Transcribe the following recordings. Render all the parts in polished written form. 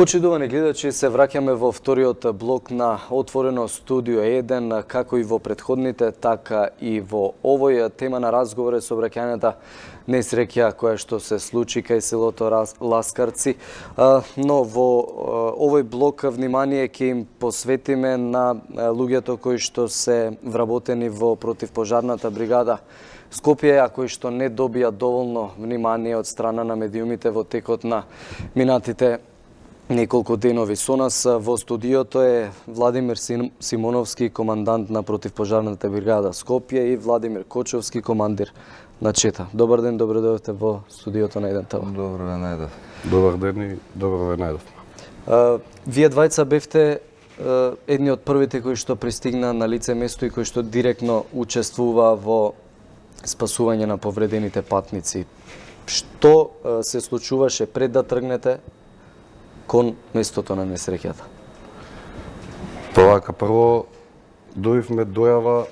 Почитувани гледачи, се враќаме во вториот блок на Отворено студио 1, како и во претходните, така и во овој тема на разговор е сообраќајната несреќа која што се случи кај селото Ласкарци. Но во овој блок внимание ќе им посветиме на луѓето кои што се вработени во противпожарната бригада Скопје, а кои што не добија доволно внимание од страна на медиумите во текот на минатите неколку денови. Со нас во студиото е Владимир Симоновски, командант на противпожарната бригада Скопје, и Владимир Кочовски, командир на ЧЕТА. Добар ден, добро дојдовте во студиото на 1 ТВ. Добро ве најдов. Добар ден и добро ве најдов. Вие двајца бевте едни од првите кои што пристигна на лице место и кои што директно учествува во спасување на повредените патници. Што се случуваше пред да тргнете кон местото на несреќата? Вака, прво добивме дојава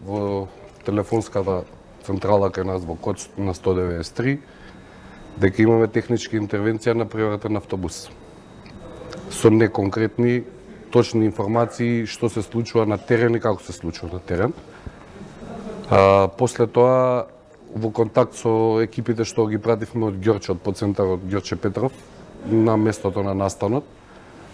во телефонската централа кај нас во код на 193 дека имаме техничка интервенција на превратен автобус. Со неконкретни, точни информации што се случува на терен и како се случува на терен. После тоа, во контакт со екипите што ги пративме од Ѓорче, од подцентарот Ѓорче Петров, на местото на настанот,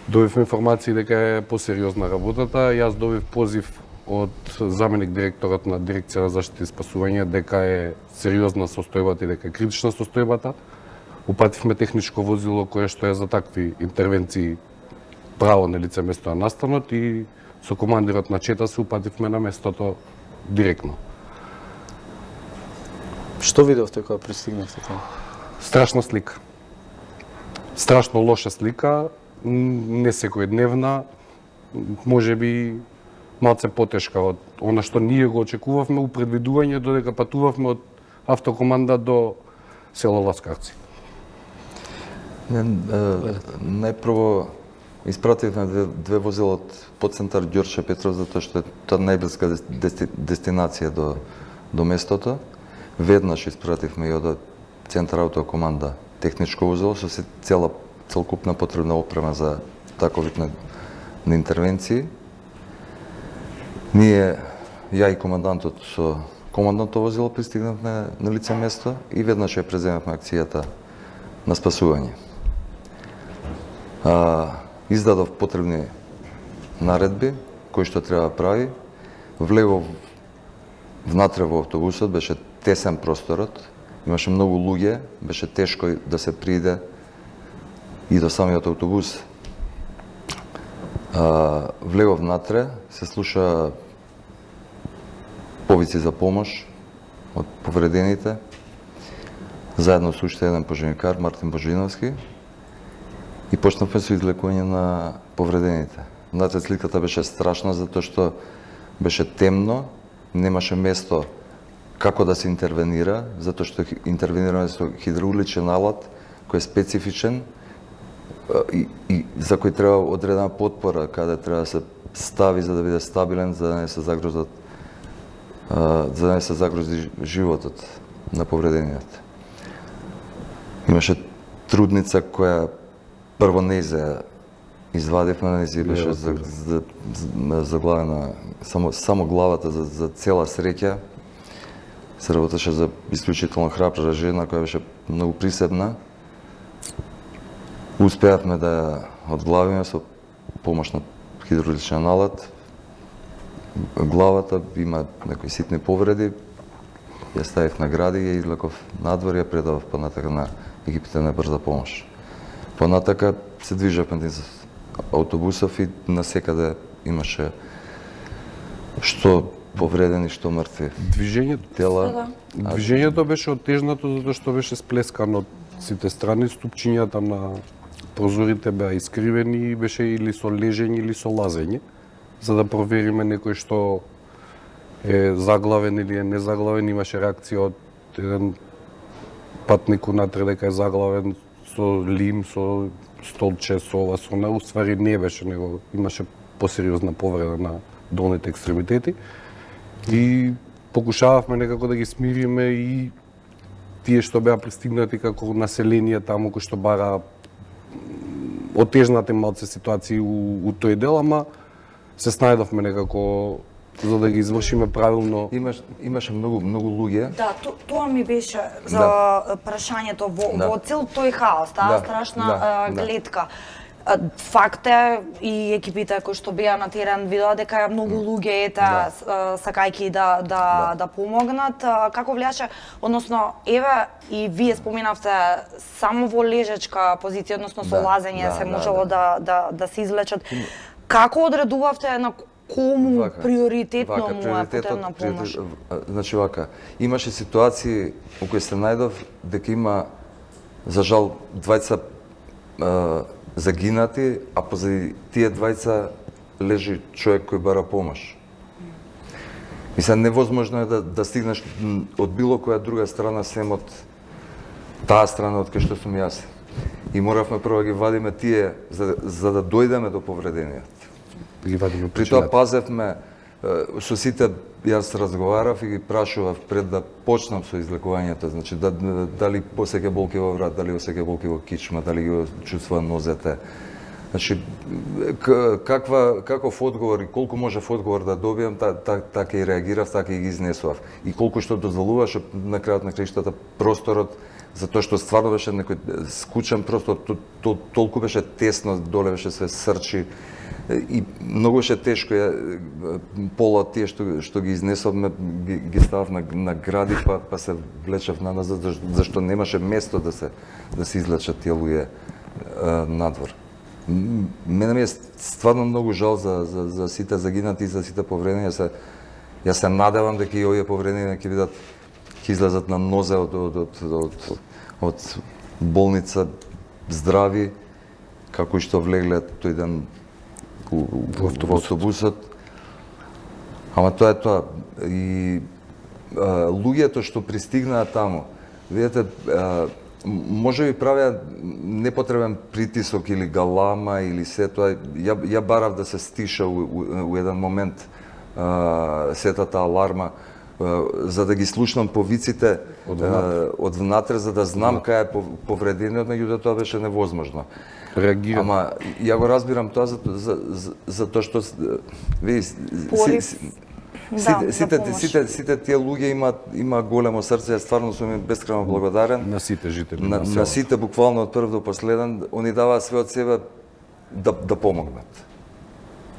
добивме информации дека е посериозна работата. Јас добив позив од заменик директорот на дирекција за заштита и спасување дека е сериозна состојбата и дека е критична состојбата. Упативме техничко возило кое што е за такви интервенции право на лице место на настанот и со командирот на ЧЕТА се упативме на местото директно. Што видовте кога пристигнавте таму? Страшна слика. Страшно лоша слика, не секојдневна, можеби малце потешка од она што ние го очекувавме у предвидување додека патувавме од автокоманда до село Ласкарци. Најпрво испративме две возила од подцентар Ѓорче Петров затоа што е тоа најблиска дестинација до местото. Веднаш испративме и од центар автокоманда техничко возило со целокупна потребна опрема за таков вид на интервенции. Ние, ја и командантот со командното возило пристигнавме на лице место и веднаш ја преземавме акцијата на спасување. Издадов потребни наредби кои што треба да прави. Влегов внатре во автобусот, беше тесен просторот, имаше многу луѓе, беше тешко да се приде и до самиот автобус. Влегов внатре, се слуша повици за помош од повредените, заедно со уште еден пожарникар, Мартин Божиновски, и почнавме со излекување на повредените. Внатре сликата беше страшна затоа што беше темно, немаше место како да се интервенира, затоа што интервенираме со хидравличен алат кој е специфичен и за кој треба одредена потпора каде треба да се стави за да биде стабилен, за да не се загрози животот на повредениот. Имаше трудница која прво нејзе извадивме, нејзе беше заглавена само главата за цела среќа. Се работеше за исклучително храбра жена која беше многу присебна. Успеавме да ја одглавиме со помош на хидравличен алат. Главата има некои ситни повреди. Ја ставив на гради и ја излеков надвор и ја предавав понатака на екипите на брза помош. Понатака се движевме низ автобусов и насекаде имаше што повредени, што мртви. Движењето беше оттежнато затоа што беше сплескано од сите страни, ступчињата на прозорите беа искривени и беше или со лежење или со лазење, за да провериме некој што е заглавен или е незаглавен. Имаше реакција од еден патник унатре дека е заглавен со лим, со столче, со ова, со она. Уствари не беше, него имаше посериозна повреда на долните екстремитети. И покушававме некако да ги смириме и тие што беа пристигнати како население таму кои што бара отежнати малце ситуации у тој дел, ама се снајдовме некако за да ги извршиме правилно. Имаше многу луѓе. Да, тоа ми беше за прашањето во цел тој хаос, таа страшна гледка. Факт е и екипите кои што беа на терен видоа дека многу луѓе сакајќи да помогнат. Како влијаше, односно еве и вие споменавте само во лежачка позиција, односно со лазење се можело да се излечат. Како одредувавте на кому приоритетно му е потребна помош? Значи вака, имаше ситуации во кои се најдов дека има за жал двајца загинати, а позади тие двајца лежи човек кој бара помош. Мислам, невозможно е да стигнеш од било која друга страна, сем од таа страна од кај што сум јас. И моравме прво да ги вадиме тие за да дојдеме до повредениот. При тоа пазевме со сите, јас разговарав и ги прашував пред да почнам со излекувањето, значи дали осеќа болки во врат, дали осеќа болки во кичма, дали ги чувствува нозете. Значи каков одговор и колку можев одговор да добијам, така и реагирав, така и ги изнесував. И колку што дозволуваше на крајот на краиштата просторот, затоа што стварно беше некој скучен простор, толку беше тесно, доле беше све срчи. И многу беше тешко, пола тие што ги изнесовме, ги ставав на гради, па се влечев назад, зашто немаше место да се излечат тие луѓе надвор. Мене ми е стварно многу жал за сите загинати и за сите повредени. Јас се надевам дека и овие повредени ќе излезат на нозе од болница здрави, како и што влегле тој ден во автобусот. Ама тоа е тоа. И луѓето што пристигнаа таму, видите, може би правеа непотребен притисок или галама или се тоа. Ја барав да се стиша у еден момент сетата аларма, за да ги слушнам повиците од внатре, за да знам кај е повредениот, меѓутоа тоа беше невозможно. Реагира. Ама ја го разбирам тоа затоа што сите тие луѓе имаат големо срце, стварно сум им бескрајно благодарен. На сите жители на сите, буквално од прв до последен, они даваа све од себе да помогнат.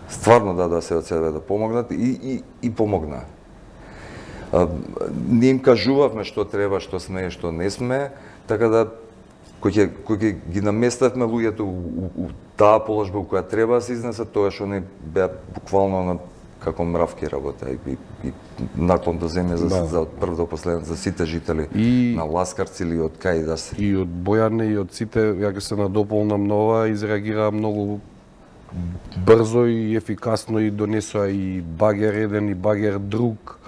Стварно дадоа све од себе да помогнат и помогнаа. Ние им кажувавме што треба, што сме и што не сме, така да кој ги наместевме луѓето у таа положба у која треба да се изнесат, тогаш они беа буквално како мравки работа и наклон до земја за од прв до последен, за сите жители на Ласкарци или од кај да се. И од Бојане и од сите, ја ќе се надополнам нова, изреагираа многу брзо и ефикасно и донесоа и багер еден и багер друг.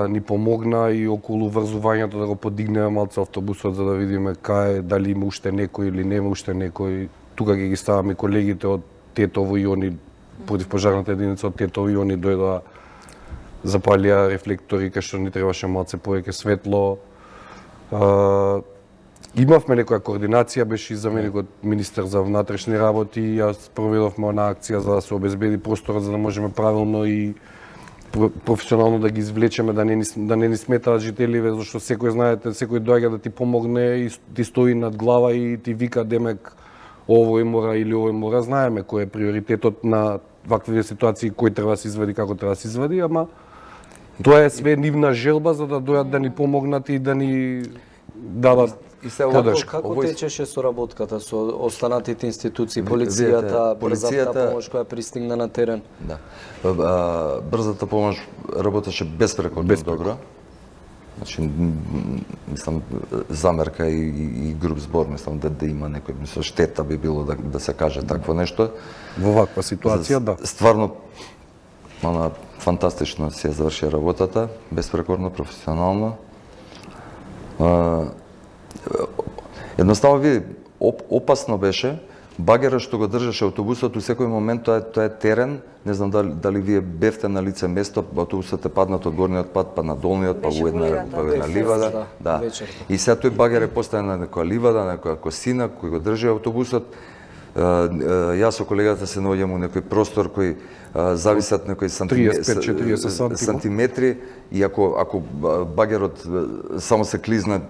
Ни помогна и околу врзувањето да го подигнеме малце автобусот за да видиме кај, дали има уште некој или нема уште некој. Тука ги ставаме колегите од Тетово и они противпожарната единица од Тетово и они дојдоа, запалија рефлектори кај што ни требаше малце повеќе светло. Имавме некоја координација, беше и заменикот министер за внатрешни работи, јас проведовме она акција за да се обезбеди просторот за да можеме правилно и професионално да ги извлечеме, да не ни сметаат жителиве, зашто секој, знаете, секој доаѓа да ти помогне и ти стои над глава и ти вика демек овој мора или овој мора. Знаеме кој е приоритетот на вакви ситуации, кој треба да се извади, како треба да се извади, ама тоа е све нивна желба за да дојат да ни помогнат и да ни дадат подршка. Како течеше соработката со останатите институции, полицијата, брзата помош која пристигна на терен? Да. Брзата помош работеше беспрекорно добро. Значи, мислам, замерка и груп збор, мислам, да има некој, мислам, штета би било да се каже такво нешто. Во ваква ситуација, да. Стварно, фантастично се заврши работата, беспрекорно, професионално. Едноставно ви опасно беше, багерот што го држаше автобусот, у секој момент тоа е терен, не знам дали вие бевте на лице место, автобусот е паднат од горниот пат па на долниот, па во една ливада. Да. И сега тој багер е поставен на некоја ливада, на некоја косина кој го држи автобусот. Јас со колегата се наоѓам у некој простор кој зависат некои 35-40 сантиметри и ако багерот само се клизна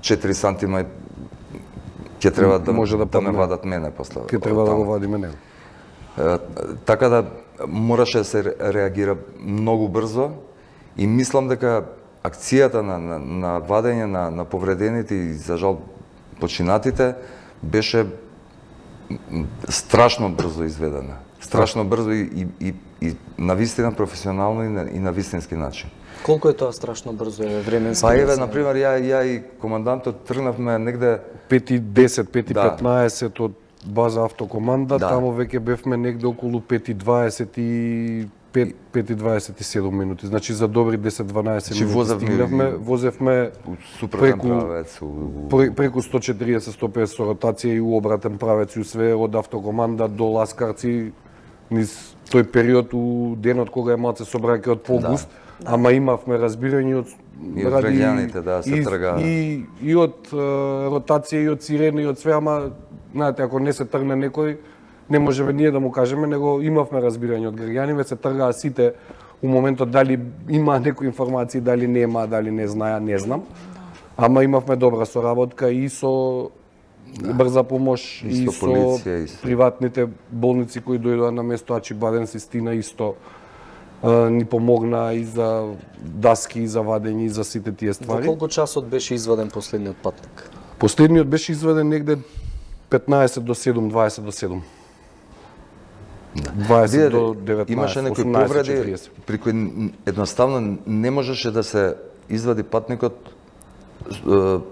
4 сантима ќе треба да може да ме вадат мене после. Ќе треба да го вадиме него. Така да мораше да се реагира многу брзо и мислам дека акцијата на вадење на повредените и за жал починатите беше страшно брзо изведена. Страшно брзо и на вистина професионално и на вистински начин. Колку е тоа страшно брзо временски? Па еве, например, ја и командантот тргнавме негде 5:10, 5:15 од база автокоманда, таму веќе бевме негде околу 5:20 и 5:27 минути. Значи за добри 10-12 минути стигнавме, возевме преку 140-150 ротација и у обратен правец и све од автокоманда до Ласкарци низ тој период у денот кога е малце собраќајот по-густ, ама имавме разбирање ради се трга и од ротација и од сирени и од све, ама знаете, ако не се тргне некој, не можеме ние да му кажеме, него имавме разбирање од граѓаните, се тргаа сите у моментот дали има некои информации, дали нема, дали не знаја, не знам. Ама имавме добра соработка и со брза помош и со полиција, приватните болници кои дојдоа на место, Ачибаден, Систина исто ни помогна и за даски, и за вадење, и за сите тие ствари. Во колку часот беше изваден последниот патник? Последниот беше изваден негде 15 до 7, 20 до 7. 20 до 19, имаше некои 18, повреди 40. при кои едноставно не можеше да се извади патникот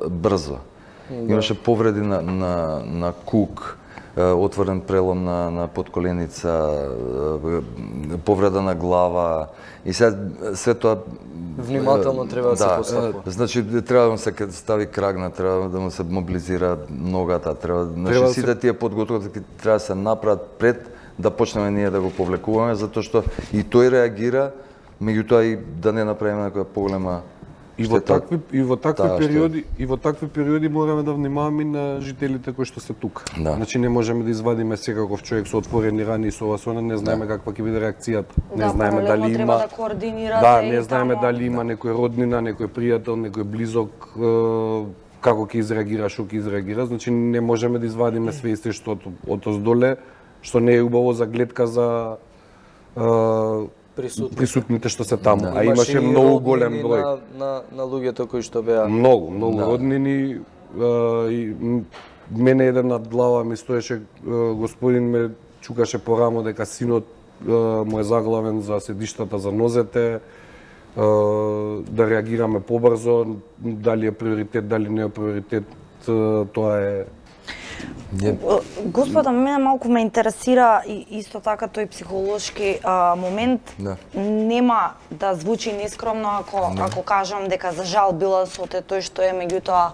брзо. Имаше повреди на кук, отворен прелом на подколеница, повреда на глава и се тоа Внимателно треба да се постапува. Значи треба да му се стави крагна, треба да му се мобилизира ногата, значи сите тие подготовки треба да се направат пред да почнеме ние да го повлекуваме, затоа што и тој реагира, меѓутоа и да не направиме некоја поголема штета. И во такви периоди мораме да внимаваме на жителите кои што се тука. Да. Значи не можеме да извадиме секаков човек со отворени рани и со ова со она, не знаеме каква ќе биде реакцијата. Не знаеме дали има да координирате не знаеме дали има некој роднина, некој пријател, некој близок како ќе изреагира, што ќе изреагира. Значи не можеме да извадиме све и се што од оздоле, што не е убаво за гледка за присутните што се таму, а имаше многу голем број на луѓето кои што беа многу роднини. Мене еден над глава ми стоеше господин, ме чукаше по рамо дека синот му е заглавен за седиштата за нозете, да реагираме побрзо, дали е приоритет, дали не е приоритет, тоа е. Господа, мене малку ме интересира и исто така тој психолошки момент. Нема да звучи нескромно ако кажам дека за жал билансот е тој што е, меѓутоа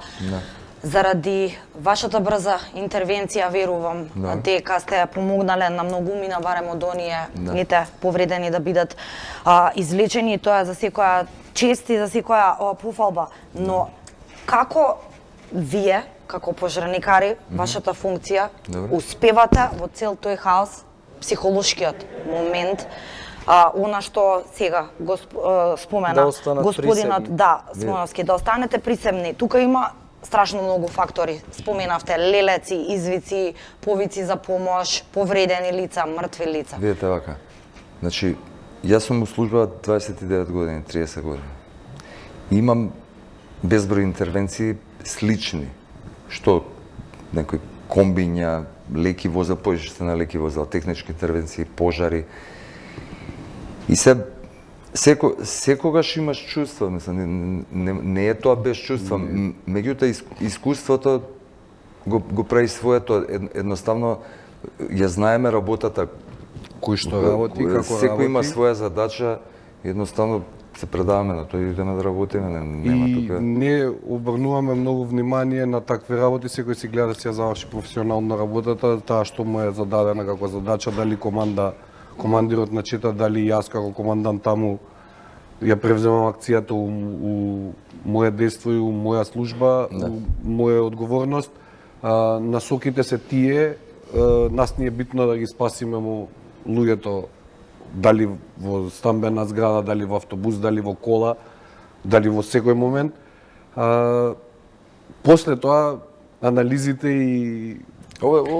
заради вашата брза интервенција верувам дека сте помогнале на многумина, барем од оние ните повредени да бидат излечени, тоа за секоја чест и за секоја пофалба. Но како вие како пожарникари, вашата функција, успевате во цел тој хаос, психолошкиот момент, она што сега го спомена господинот, Смоновски, да останете присемни. Тука има страшно многу фактори. Споменавте лелеци, извици, повици за помош, повредени лица, мртви лица. Видете вака, значи, јас сум у служба 29 години, 30 години. Имам безброј интервенции слични, што некои комбиња, леки возил, поише на леки возил, технички интервенции, пожари. И секогаш имаш чувства, мислам, не е тоа без чувства, меѓутоа искуството го прави своето, едноставно ја знаеме работата, кој што работи, како работи. Секој има своја задача, едноставно се предаваме на тој, идеме да работиме, нема тука. И не обрнуваме многу внимание на такви работи, секој си гледа да си ја заврши професионално работата, таа што му е зададена како задача, дали командирот на чета, дали јас како командант таму ја превземам акцијата у моје дејство и у моја служба, у моја одговорност. Насоките се тие, нас ни е битно да ги спасиме луѓето, дали во стамбена зграда, дали во автобус, дали во кола, дали во секој момент. После тоа, анализите и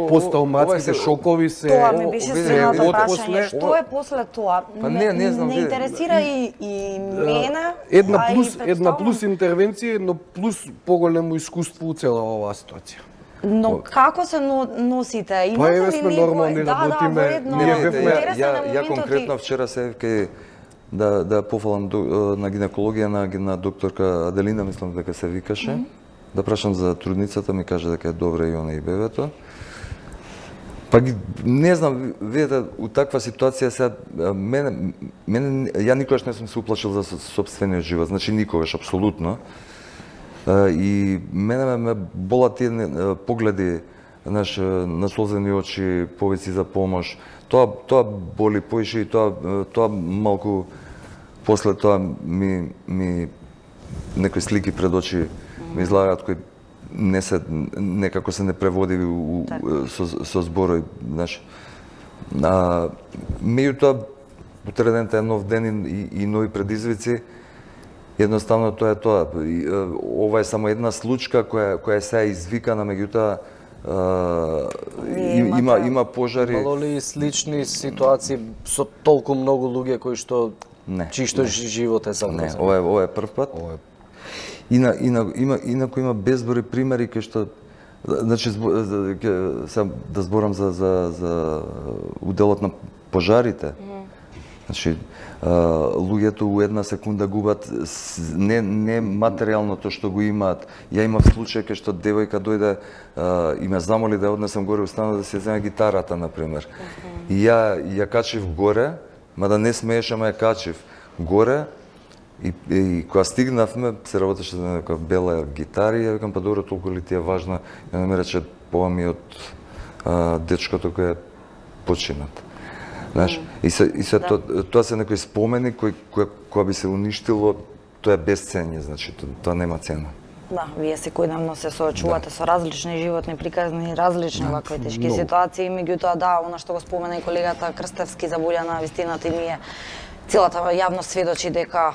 посттравматските шокови се... Тоа ми беше следното прашање. после- Што е после тоа? Па не знам, Не види. интересира и мене, Една а и плюс претставувам. интервенција, едно плюс поголемо искуство у цела оваа ситуација. Но како се носите? Па Имате еве ли сме некој... нормални, работиме, во едно... ние бевме- интересен е Ја моментот конкретно и- вчера се кај да пофалам на гинекологија на докторка Аделина, мислам дека се викаше. Да прашам за трудницата, ми каже дека е добре и она и бебето. Па не знам, видите, у таква ситуација сега мене ја никогаш не сум се уплашил за сопствениот живот, значи никогаш апсолутно. И мене ме болат тие погледи, знаеш, насолзени очи, повици за помош. Тоа боли поише и тоа малку после тоа ми некои слики пред очи ми излагаат кои некако се непреводиви со зборови, знаеш. Меѓутоа, утредента е нов ден и нови предизвици. Едноставно тоа е тоа. Ова е само една случка која е сега извикана, меѓутоа има пожари. Имало ли слични ситуации со толку многу луѓе кои што Не, чисто живот е Не, загрозен? ова е прв пат. Инаку има безброј примери кај што значи сега да зборам за уделот на пожарите. Значи луѓето у една секунда губат не материјалното што го имаат. Ја имав случај кај што девојка дојде и ме замоли да ја однесам горе у станот да се земе гитарата на пример. И ја качив горе, мада не смееше, ама ја качив горе. И кога стигнавме, се работеше за некоја бела гитара и ја викам, па добро, толку ли ти е важно? И она ми рече, ова ми е од дечкото кој е починат. Знаеш, и се тоа се некои спомени кои би се уништило, тоа е бесценје, значи тоа нема цена. Да, вие секојдневно се соочувате со различни животни приказни, различни вакви тешки ситуации, меѓутоа да, она што го спомена и колегата Крстевски за Буља на вистината и ние целата јавност сведочи дека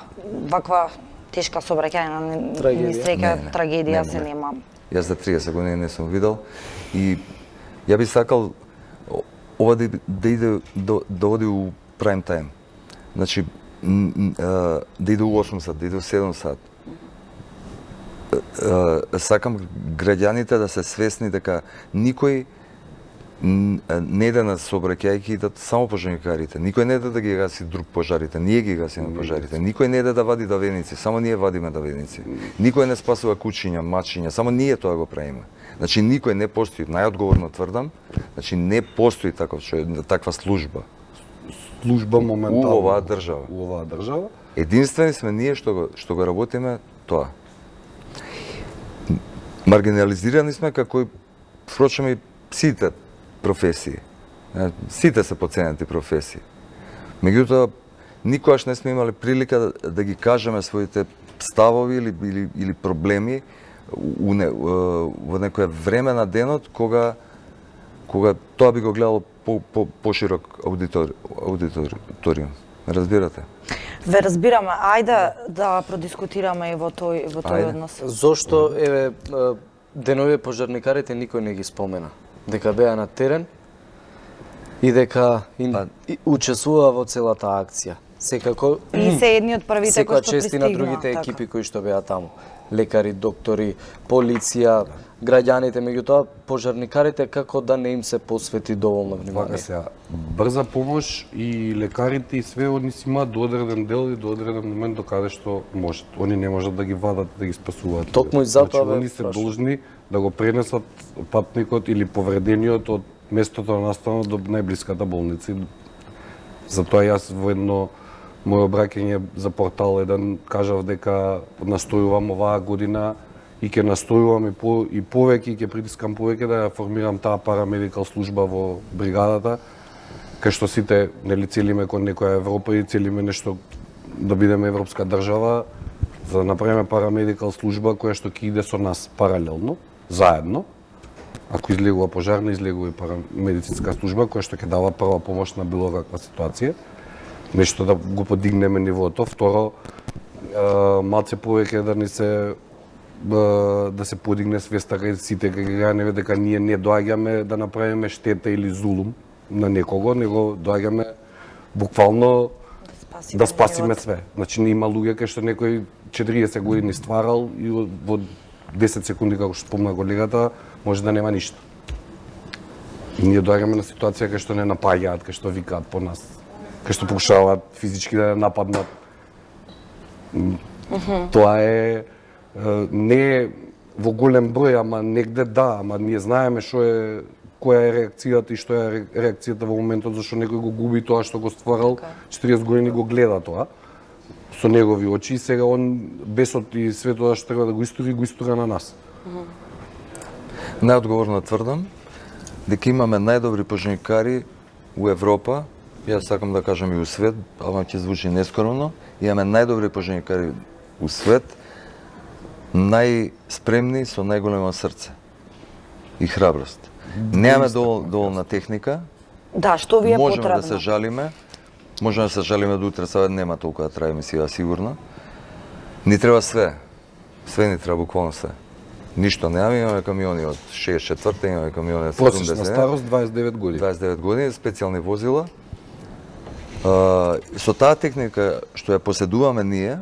ваква тешка сообраќајна несреќа, трагедија се нема. Јас за 30 години не сум видел и ја би сакал ова да иде да оди у прайм тајм. Значи да иде у 8 сат, да иде у 7 сат. Сакам граѓаните да се свесни дека никој не иде на сообраќајки, идат само пожарникарите. Никој не иде да ги гаси друг пожарите, ние ги гасиме пожарите. Никој не иде да вади давеници, само ние вадиме давеници. Никој не спасува кучиња, мачиња, само ние тоа го правиме. Значи никој не постои, најодговорно тврдам, значи не постои таква служба. Служба моментално У оваа држава. У оваа држава. Единствени сме ние што го работиме тоа. Маргинализирани сме како и впрочем и сите професии. Сите се поценети професии. Меѓутоа, никогаш не сме имали прилика да ги кажеме своите ставови или проблеми во некое време на денот кога тоа би го гледало поширок аудиториум. Разбирате? Ве разбираме. Ајде да продискутираме и во тој однос. Зошто еве денови пожарникарите никој не ги спомена? Дека беа на терен и дека учествува во целата акција. Секако И се едни од првите кои секоја што чести на пристигнаа. другите екипи кои што беа таму. Лекари, доктори, полиција, граѓаните, меѓутоа пожарникарите како да не им се посвети доволно внимание. Вака сега, брза помош и лекарите и све они си имаат до одреден дел и до одреден момент до каде што можат. Они не можат да ги вадат, да ги спасуваат. Токму и затоа значи, ве они се прашувам. должни да го пренесат патникот или повредениот од местото на настанот до најблиската болница. Затоа јас во едно моје обраќање за портал 1 кажав дека настојувам оваа година и ќе настојувам и повеќе, и ќе притискам повеќе да ја формирам таа парамедикал служба во бригадата, кај што сите нели целиме кон некоја Европа и целиме нешто да бидеме европска држава, за да направиме парамедикал служба која што ќе иде со нас паралелно, заедно, Ако излегува пожарна, излегува и парамедицинска служба која што ќе дава прва помош на било каква ситуација. Нешто да го подигнеме нивото. Второ, малце повеќе да се подигне свеста кај сите граѓани дека ние не доаѓаме да направиме штета или зулум на некого, него доаѓаме буквално да спасиме све. Значи не има луѓе кај што некој 40 години стварал и во 10 секунди, како што спомна колегата, може да нема ништо. И ние доаѓаме на ситуација кај што не напаѓаат, кај што викаат по нас, кај што покушаваат физички да не нападнат. Тоа е не во голем број, ама негде да, ама ние знаеме што е, која е реакцијата и што е реакцијата во моментот зашто некој го губи тоа што го стварал, 40 години го гледа тоа со негови очи и сега он бесот и све тоа што треба да го истори на нас. Најодговорно тврдам дека имаме најдобри пожарникари у Европа, јас сакам да кажам и у свет, ама ќе звучи нескромно, имаме најдобри пожарникари у свет, најспремни со најголемо срце и храброст. Немаме доволна техника. Да, што ви е потребно? Можеме да се жалиме до утре сабе нема толку да трае мисија сигурно. Ни треба све. Све ни треба буквално све. Ништо немаме, имаме камиони од 64-та, имаме камиони од 70. Просечна старост 29 години. 29 години, специјални возила. Со таа техника што ја поседуваме ние,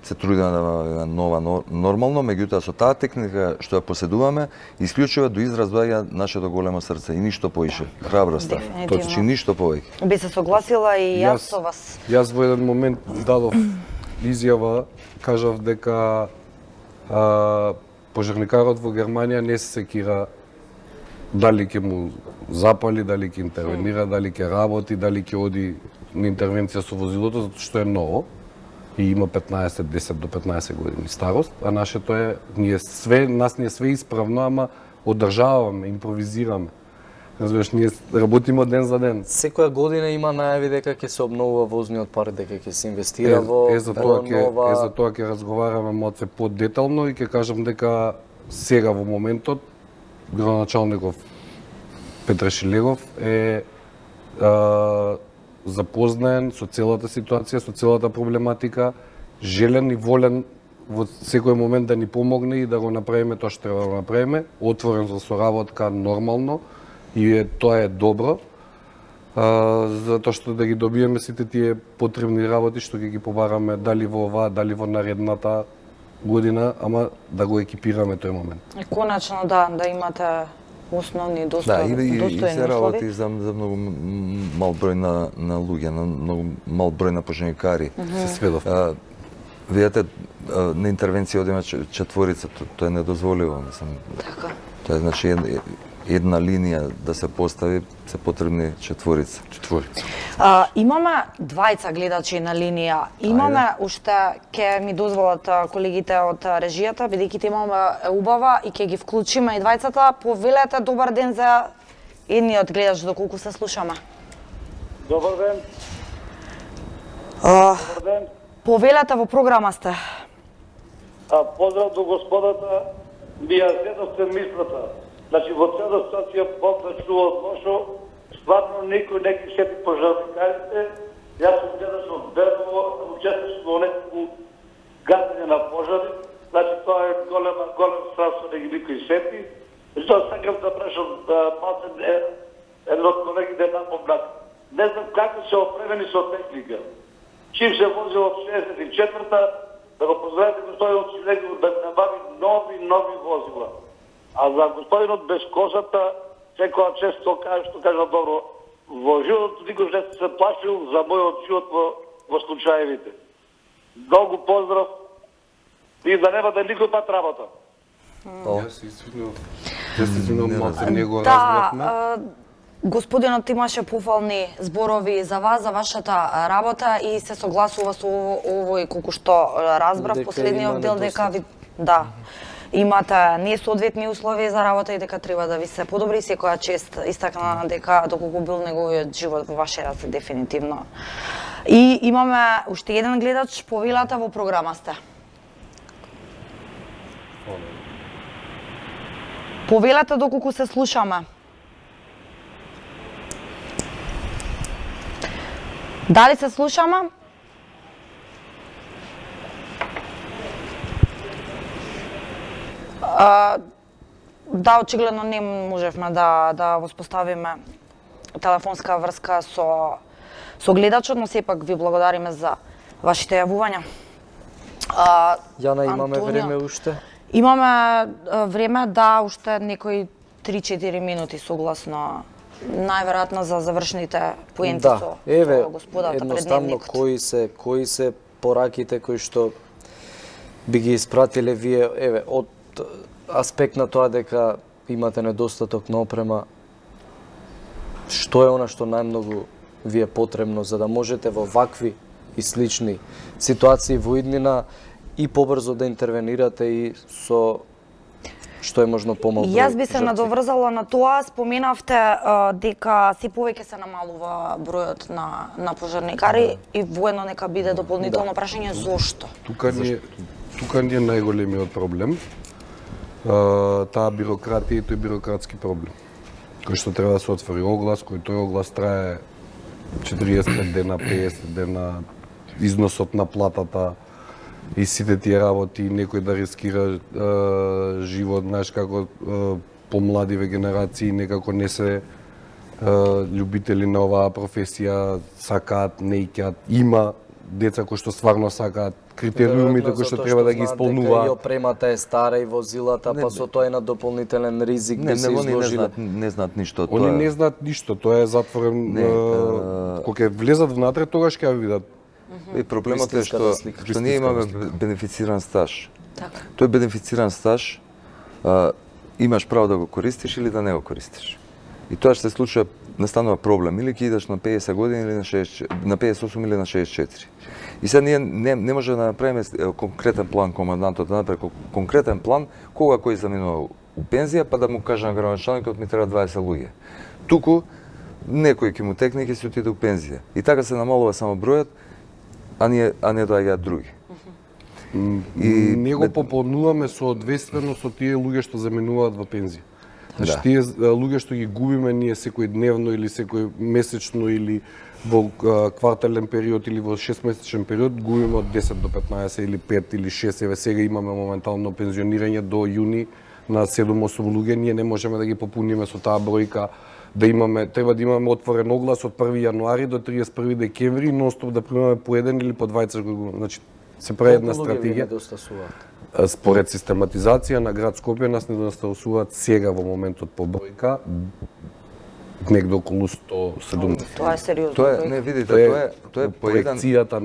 се трудиме да имаме нова нормално, меѓутоа со таа техника што ја поседуваме, исклучува до израз доаѓа нашето големо срце и ништо повише. Храброста. Точно, ништо повеќе. Би се согласила и јас со вас. Јас во еден момент дадов изјава, кажав дека пожарникарот во Германија не се секира дали ќе му запали, дали ќе интервенира, дали ќе работи, дали ќе оди на интервенција со возилото, затоа што е ново и има 10 до 15 години старост, а нашето е, нас ни е све исправно, ама одржаваме, импровизираме. Разбираш, ние работиме од ден за ден. Секоја година има најави дека ќе се обновува возниот парк, дека ќе се инвестира во за тоа ќе разговараме малце подетално и ќе кажам дека сега во моментот градоначалников Петре Шилегов е запознаен со целата ситуација, со целата проблематика, желен и волен во секој момент да ни помогне и да го направиме тоа што треба да го направиме, отворен за соработка нормално и тоа е добро, затоа што да ги добиеме сите тие потребни работи што ќе ги побараме дали во оваа, дали во наредната година, ама да го екипираме тој момент. И конечно да имате основни достојни и се работи за многу мал број на луѓе, на многу мал број на пожарникари. Се сведов. Видете, на интервенција одиме четворица, тоа е недозволиво, мислам. Така. Тоа е значи една линија да се постави, се потребни четворица. Имаме двајца гледачи на линија. Имаме уште, ќе ми дозволат колегите од режијата, бидејќи темава е убава и ќе ги вклучиме и двајцата. Повелете добар ден за едниот гледач, доколку се слушаме. Добар ден. Добар ден. Повелете, во програма сте. Поздрав до господата, ми ја зедовте мислата. Значи, во цела ситуација Бог да чува од лошо, стварно никој не ги сети пожарникарите. Јас сум гледач од Бердово, учествувам во неколку гасење на пожари. Значи, тоа е голем страшно да ги никој сети. Тоа сакам да прашам малце еден од колегите напомнат. Не знам како се опремени со техника. Чим се вози од 64-та, да го поздравите господинот Шилегов да набави нови возила. А за господинот без косата, секоја често каже што кажа добро, во животот никош не се плашил за мојот живот во случаевите. Многу поздрав и да нема да никој пат работа. Јас извинувам, малце не го разбравме. Господинот имаше пофални зборови за вас, за вашата работа и се согласува со овој колку што разбрав последниот дел дека ви имате несоодветни услови за работа и дека треба да ви се подобри. Секоја чест истакна дека доколку бил неговиот живот во ваше раце дефинитивно. И имаме уште еден гледач, повелата во програма сте. Повелете доколку се слушаме. Дали се слушаме? Да, очигледно не можевме да воспоставиме телефонска врска со гледачот, но сепак ви благодариме за вашите јавувања. Јана, имаме Антонио, време уште? Имаме време, да, уште некои 3-4 минути согласно најверојатно за завршните поенти Да, со еве, господата пред едноставно дневникот. кои се пораките кои што би ги испратиле вие, еве, од аспект на тоа дека имате недостаток на опрема, што е она што најмногу ви е потребно за да можете во вакви и слични ситуации во иднина и побрзо да интервенирате и со што е можно помалку. Јас би се надоврзала на тоа, споменавте дека се повеќе се намалува бројот на пожарникари и воедно нека биде дополнително прашање зошто. Тука ни е најголемиот проблем. Таа бирократија и тој бирократски проблем. Кој што треба да се отвори оглас, кој тој оглас трае 40 дена, 50 дена, износот на платата и сите тие работи, некој да рискира живот, знаеш како помладиве генерации некако не се љубители на оваа професија, сакаат, не икаат, има деца кои што стварно сакаат, критериумите кои што треба да ги исполнуваат. И опремата е стара и возилата, па со тоа е на дополнителен ризик да се изложиле. Не знаат ништо. Они не знаат ништо, тоа е затворен. Кога ќе влезат внатре, тогаш ќе ја видат. И проблемот е што ние имаме бенефициран стаж. Така. Тој бенефициран стаж имаш право да го користиш или да не го користиш. И тоа што се случува, настанува проблем. Или ќе идеш на 50 години или на 58 или на 64. И сега ние не може да направиме конкретен план, командантот да направи конкретен план кога кој заминува у пензија, па да му каже на градоначалникот ми треба 20 луѓе. Туку некој ќе му текне и ќе се отиде у пензија. И така се намалува само бројот, а не доаѓаат други. И не го пополнуваме соодветствено со тие луѓе што заминуваат во пензија. Значи тие луѓе што ги губиме ние секој дневно или секој месечно или во квартален период или во 6-месечен период губиме од 10 до 15 или 5 или 6. Еве сега имаме моментално пензионирање до јуни на 7-8 луѓе, ние не можеме да ги попуниме со таа бројка. Треба да имаме отворен оглас од 1 јануари до 31 декември, нонстоп да примаме по еден или по двајца, значи се прави една стратегија. Според систематизација на град Скопје нас недостасуваат сега во моментот по бројка негде околу 170. Тоа е сериозно. Тоа е, не видите, тоа е по еден проекцијата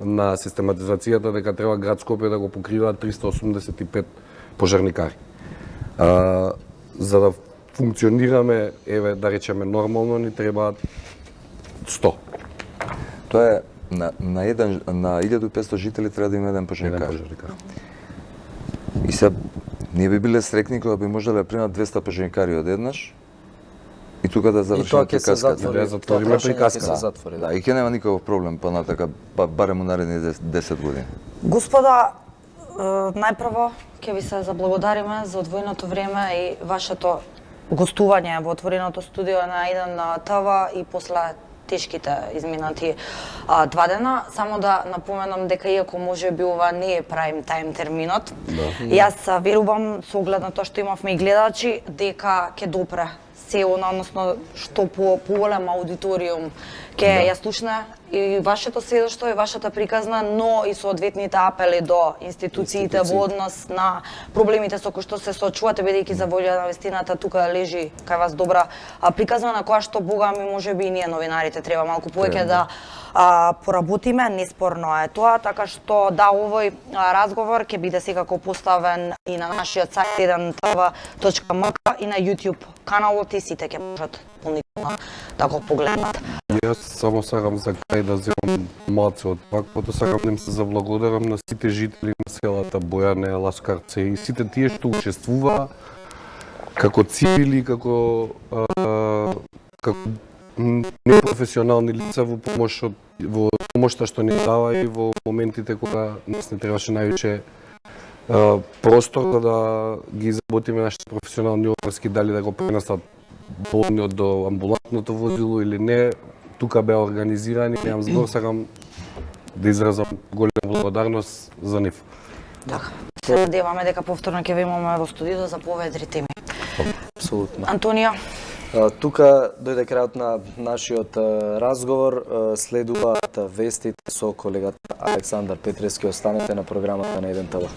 на систематизацијата дека треба град Скопје да го покриваат 385 пожарникари. За да функционираме, еве да речеме нормално, ни требаат 100. Тоа е на 1500 жители треба да има еден пожарникар. И се ние би биле срекни кога би можеле да примат 200 пожарникари одеднаш и тука да завршиме приказката. Да затвориме приказката. Да, и ќе нема никаков проблем понатака, барем у наредни 10 години. Господа, најпрво ќе ви се заблагодариме за одвоеното време и вашето гостување во отвореното студио на 1 ТВ и после тешките изминати 2 дена. Само да напоменам дека иако може би ова не е прайм тајм терминот, јас верувам со оглед на тоа што имавме и гледачи дека ќе допре се односно што поголем аудиториум ќе ја слушне и вашето сведоштво и вашата приказна, но и соодветните апели до институциите во однос на проблемите со кои што се соочувате, бидејќи за волја на вистината тука лежи кај вас добра приказна на која што богами можеби и ние новинарите треба малку повеќе да поработиме, неспорно е тоа, така што да, овој разговор ќе биде секако поставен и на нашиот сајт 1tv.mk и на YouTube каналот и сите ќе можат дополнително да го погледнат. Јас само сакам за крај да земам малце од ваквото, сакам да им се заблагодарам на сите жители на селата Бојане, Ласкарце и сите тие што учествуваа како цивили, како непрофесионални лица во помошта што ни дава и во моментите кога нас не требаше највеќе простор да ги изработиме нашите професионални опрски, дали да го пренесат болниот до амбулантното возило или не. Тука беа организирани, немам збор, сакам да изразам голема благодарност за нив. Така. Се надеваме дека повторно ќе ви имаме во студиото за поведри теми. Апсолутно. Антонија? Тука дојде крајот на нашиот разговор. Следуваат вестите со колегата Александар Петрески. Останете на програмата на 1 ТВ.